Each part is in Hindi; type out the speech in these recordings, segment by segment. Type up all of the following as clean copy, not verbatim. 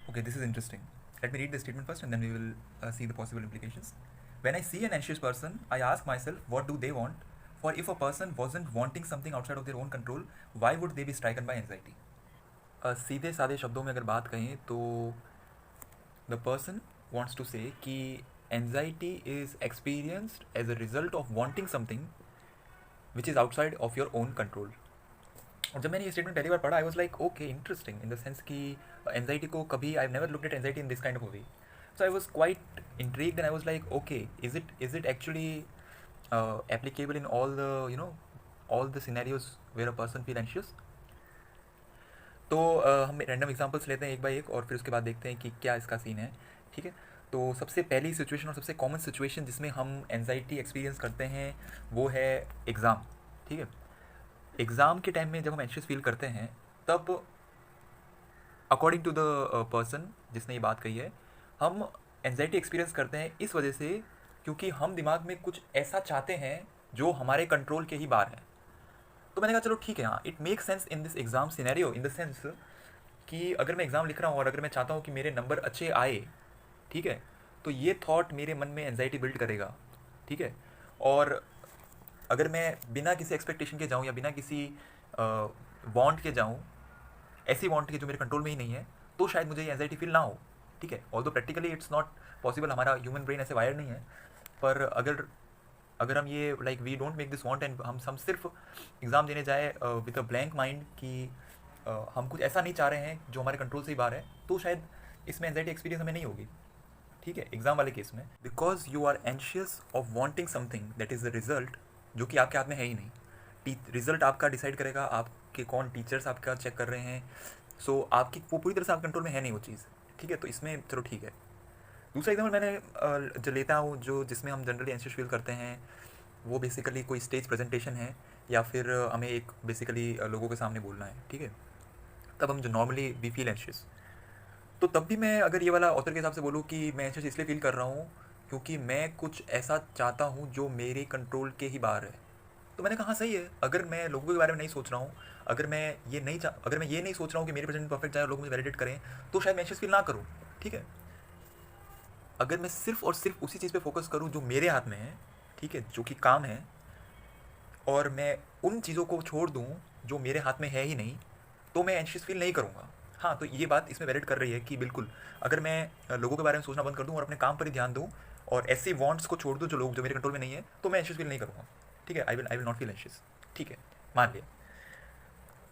Okay, this is interesting. Let me read the statement first and then we will see the possible implications. When I see an anxious person, I ask myself, what do they want? For if a person wasn't wanting something outside of their own control, why would they be stricken by anxiety? सीधे साधे शब्दों में अगर बात कहें तो the person wants to say कि anxiety is experienced as a result of wanting something which is outside of your own control. और जब मैंने ये स्टेटमेंट पहली बार पढ़ा I was like okay interesting in the sense कि एनजाइटी को कभी I never looked at anxiety in this kind of way. So I was quite intrigued and I was like okay is it actually applicable in all the all the scenarios where a person feel anxious. तो हम रैंडम एग्जांपल्स लेते हैं एक बाय एक और फिर उसके बाद देखते हैं कि क्या इसका सीन है. ठीक है, तो सबसे पहली सिचुएशन और सबसे कॉमन सिचुएशन जिसमें हम एनजाइटी एक्सपीरियंस करते हैं वो है एग्ज़ाम. ठीक है, एग्ज़ाम के टाइम में जब हम एंशियस फील करते हैं तब अकॉर्डिंग टू द पर्सन जिसने ये बात कही है हम एनजाइटी एक्सपीरियंस करते हैं इस वजह से क्योंकि हम दिमाग में कुछ ऐसा चाहते हैं जो हमारे कंट्रोल के ही बाहर है. तो मैंने कहा चलो ठीक है, हाँ it make sense in this exam scenario in the sense कि अगर मैं एग्ज़ाम लिख रहा हूँ और अगर मैं चाहता हूँ कि मेरे नंबर अच्छे आए, ठीक है, तो ये थॉट मेरे मन में एनजाइटी बिल्ड करेगा. ठीक है, और अगर मैं बिना किसी एक्सपेक्टेशन के जाऊँ या बिना किसी वांट के जाऊँ, ऐसी वांट के जो मेरे कंट्रोल में ही नहीं है, तो शायद मुझे ये एनजाइटी फील ना हो. ठीक है, although practically it's not possible, हमारा ह्यूमन ब्रेन ऐसे वायर नहीं है. पर अगर हम ये like we don't make this want and हम सिर्फ एग्ज़ाम देने जाए विद अ ब्लैंक माइंड कि हम कुछ ऐसा नहीं चाह रहे हैं जो हमारे कंट्रोल से ही बाहर है, तो शायद इसमें एनजाइटी एक्सपीरियंस हमें नहीं होगी. ठीक है, एग्ज़ाम वाले केस में because you are anxious of wanting something that is the result जो कि आपके हाथ में है ही नहीं. रिजल्ट आपका डिसाइड करेगा, आपके कौन टीचर्स आपका चेक कर रहे हैं. सो आपकी वो पूरी तरह से आपके कंट्रोल में है नहीं वो चीज़. ठीक है, तो इसमें चलो ठीक है. दूसरा एग्जाम्पल मैंने जो लेता हूँ जो जिसमें हम जनरली एंशियस फील करते हैं वो बेसिकली कोई स्टेज प्रेजेंटेशन है या फिर हमें एक बेसिकली लोगों के सामने बोलना है. ठीक है, तब हम जो नॉर्मली वी फील एंशियस, तो तब भी मैं अगर ये वाला ऑथर के हिसाब से बोलूँ कि मैं एंशियस इसलिए फील कर रहा हूँ क्योंकि मैं कुछ ऐसा चाहता हूँ जो मेरे कंट्रोल के ही बाहर है. तो मैंने कहा सही है, अगर मैं लोगों के बारे में नहीं सोच रहा हूँ, अगर मैं ये नहीं सोच रहा हूँ कि मेरे प्रेजेंट परफेक्ट जाए और लोग मुझे वैलिडेट करें, तो शायद मैं एंशियस फील ना करूँ. ठीक है, अगर मैं सिर्फ और सिर्फ उसी चीज़ पे फोकस करूँ जो मेरे हाथ में है, ठीक है, जो कि काम है, और मैं उन चीज़ों को छोड़ दूँ जो मेरे हाथ में है ही नहीं, तो मैं एंशियस फील नहीं करूँगा. हाँ, तो ये बात इसमें वैलिड कर रही है कि बिल्कुल अगर मैं लोगों के बारे में सोचना बंद कर दूँ और अपने काम पर ही ध्यान दूँ और ऐसी वांट्स को छोड़ दूँ जो मेरे कंट्रोल में नहीं है, तो मैं एंशियस फील नहीं करूँगा. ठीक है, I will not feel anxious. ठीक है, मान लिया.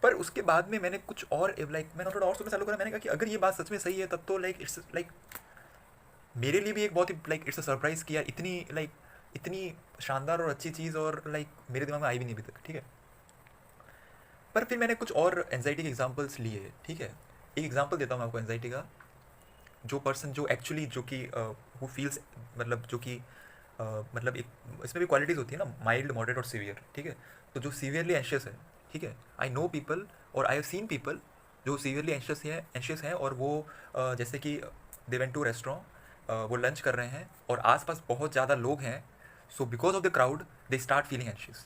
पर उसके बाद में मैंने कुछ और मैंने थोड़ा और सोचना चालू करा. मैंने कहा कि अगर ये बात सच में सही है तब तो इट्स मेरे लिए भी एक बहुत ही इट्स अ सरप्राइज़ कि यार इतनी शानदार और अच्छी चीज़ और मेरे दिमाग में आई भी नहीं अभी तक. ठीक है, पर फिर मैंने कुछ और एनजाइटी के एग्जांपल्स लिए. ठीक है, एक एग्जांपल देता हूँ मैं आपको एनजाइटी का. जो पर्सन जो एक्चुअली जो कि हु फील्स जो कि मतलब एक इसमें भी क्वालिटीज़ होती है ना, माइल्ड, मॉडरेट और सीवियर. ठीक है, तो जो सीवियरली एंशियस है, ठीक है, आई नो पीपल और आई हैव सीन पीपल जो सीवियरली एंशियस हैं और वो जैसे कि दे वेंट टू रेस्टोरेंट, वो लंच कर रहे हैं और आसपास बहुत ज़्यादा लोग हैं. So because of the crowd they start feeling anxious.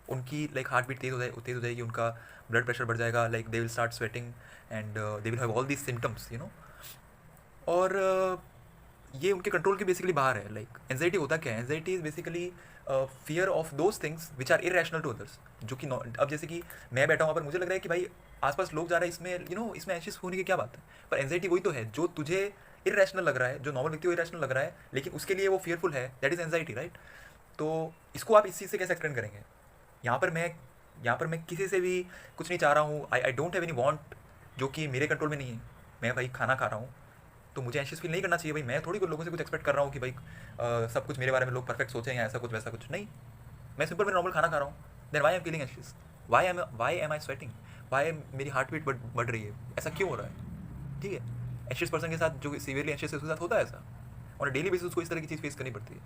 उनकी हार्ट बीट तेज़ हो जाएगी, उनका ब्लड प्रेशर बढ़ जाएगा, they will start sweating and they will have all these symptoms और ये उनके कंट्रोल के बेसिकली बाहर है. एनजाइटी होता क्या है? Anxiety is basically fear of those things which are irrational to others. जो कि अब जैसे कि मैं बैठा हूँ पर मुझे लग रहा है कि भाई आसपास लोग जा रहे हैं, इसमें इसमें एंशियस होने की क्या बात है. पर एनजाइटी वही तो है जो तुझे इरेशनल लग रहा है, जो नॉर्मल व्यक्ति को इरेशनल लग रहा है, लेकिन उसके लिए वो फियरफुल है. That is anxiety, right? तो इसको आप इस चीज़ से कैसे एक्सप्लेन करेंगे? यहाँ पर मैं किसी से भी कुछ नहीं चाह रहा हूँ. I don't have any want जो कि मेरे कंट्रोल में नहीं है. मैं भाई खाना खा रहा हूँ तो मुझे एंशियस फील नहीं करना चाहिए. भाई मैं थोड़ी कुछ लोगों से कुछ एक्सपेक्ट कर रहा हूँ कि भाई सब कुछ मेरे बारे में लोग परफेक्ट सोचें या ऐसा कुछ वैसा कुछ नहीं. मैं सिंपल मैं नॉर्मल खाना खा रहा हूँ. Then why am feeling anxious? Why am I sweating? Why मेरी हार्ट बीट बढ़ रही है? ऐसा क्यों हो रहा है? ठीक है, एंशियस पर्सन के साथ जो सीवियरली एंशियस है उसके साथ होता है ऐसा. और डेली बेसिस उसको इस तरह की चीज़ फेस करनी पड़ती है.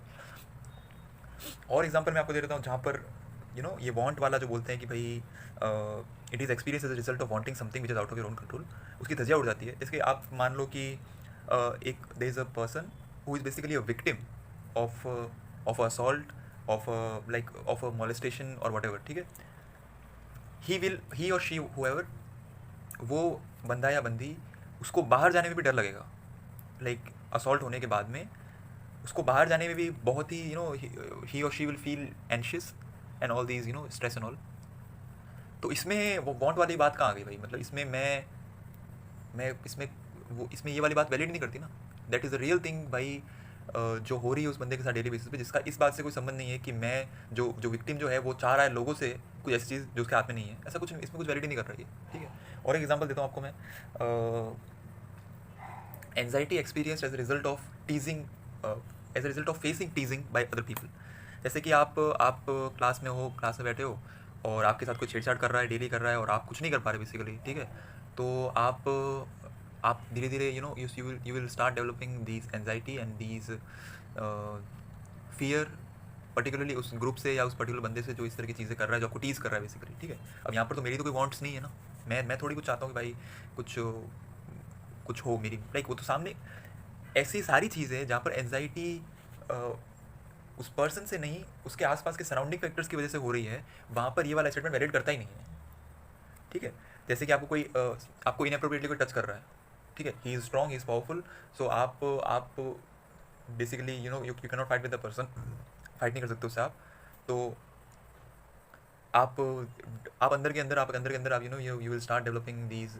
और एग्जांपल मैं आपको दे देता हूँ जहाँ पर ये वांट वाला जो बोलते हैं कि भाई it is experience as a result of wanting something which is out of your own control. उसकी धज्जियाँ उड़ जाती है. जैसे आप मान लो कि एक there is a person who is basically a victim of assault, of a molestation और वट एवर. ठीक है, ही और शी हुएवर, वो बंदा या बंदी उसको बाहर जाने में भी डर लगेगा, लाइक असॉल्ट होने के बाद में उसको बाहर जाने में भी बहुत ही ही और she will feel anxious and all these stress and all. तो इसमें वो वांट वाली बात कहाँ आ गई भाई, मतलब इसमें मैं इसमें ये वाली बात वैलिड नहीं करती ना। That is a real thing भाई, जो हो रही है उस बंदे के साथ डेली बेसिस पे, जिसका इस बात से कोई संबंध नहीं है कि मैं जो विक्टिम जो है वो चाह रहा है लोगों से कुछ ऐसी चीज़ जो उसके हाथ में नहीं है, ऐसा कुछ इसमें कुछ वैलिड नहीं कर रही है, ठीक है। और एक एग्जांपल देता हूँ आपको मैं, anxiety experience as a result of teasing, as a result of facing teasing by other people. जैसे कि आप क्लास में हो, क्लास में बैठे हो और आपके साथ कोई छेड़छाड़ कर रहा है, डेली कर रहा है, और आप कुछ नहीं कर पा रहे बेसिकली, ठीक है। तो आप धीरे धीरे you will start developing these anxiety and these fear, particularly उस ग्रुप से या उस पर्टिकुलर बंदे से जो इस तरह की चीज़ें कर रहा है, जो आपको टीज़ कर रहा है बेसिकली, ठीक है। अब यहाँ पर तो मेरी तो कोई वांट्स नहीं है ना, मैं थोड़ी कुछ चाहता हूँ कि भाई कुछ कुछ हो मेरी, लाइक वो तो सामने ऐसी सारी चीज़ें जहाँ पर एनजाइटी उस पर्सन से नहीं, उसके आसपास के सराउंडिंग फैक्टर्स की वजह से हो रही है, वहाँ पर ये वाला स्टेटमेंट वैलिड करता ही नहीं है, ठीक है। जैसे कि आपको इनअप्रोप्रिएटली कोई टच कर रहा है, ठीक है, he is strong, he is powerful, so आप basically you can not fight with the person, fight नहीं कर सकते उससे आप। तो आप अंदर के अंदर आप you will start developing these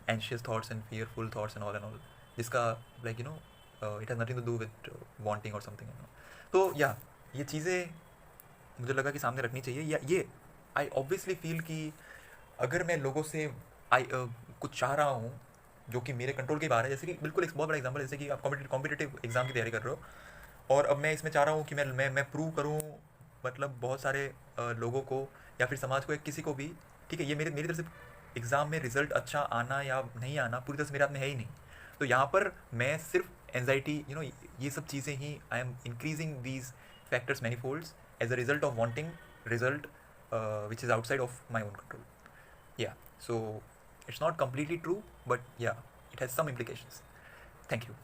anxious thoughts and fearful thoughts and all, जिसका like it has nothing to do with wanting or something, तो या ये चीज़ें मुझे लगा कि सामने रखनी चाहिए। या ये आई ऑब्वियसली फील कि अगर मैं लोगों से कुछ चाह रहा हूँ जो कि मेरे कंट्रोल के बाहर है, जैसे कि बिल्कुल एक बहुत बड़ा एग्जांपल, जैसे कि आप कॉम्पिटिटिव एग्जाम की तैयारी कर रहे हो और अब मैं इसमें चाह रहा हूँ कि मैं प्रूव करूँ, मतलब बहुत सारे लोगों को या फिर समाज को या किसी को भी, ठीक है, ये मेरी तरफ से एग्ज़ाम में रिजल्ट अच्छा आना या नहीं आना पूरी तरह से मेरे हाथ में है ही नहीं। तो यहाँ पर मैं सिर्फ एनजाइटी ये सब चीज़ें ही I am increasing these factors manifolds as a result of wanting result which is outside of my own control. Yeah, so it's not completely true, but yeah, it has some implications. Thank you.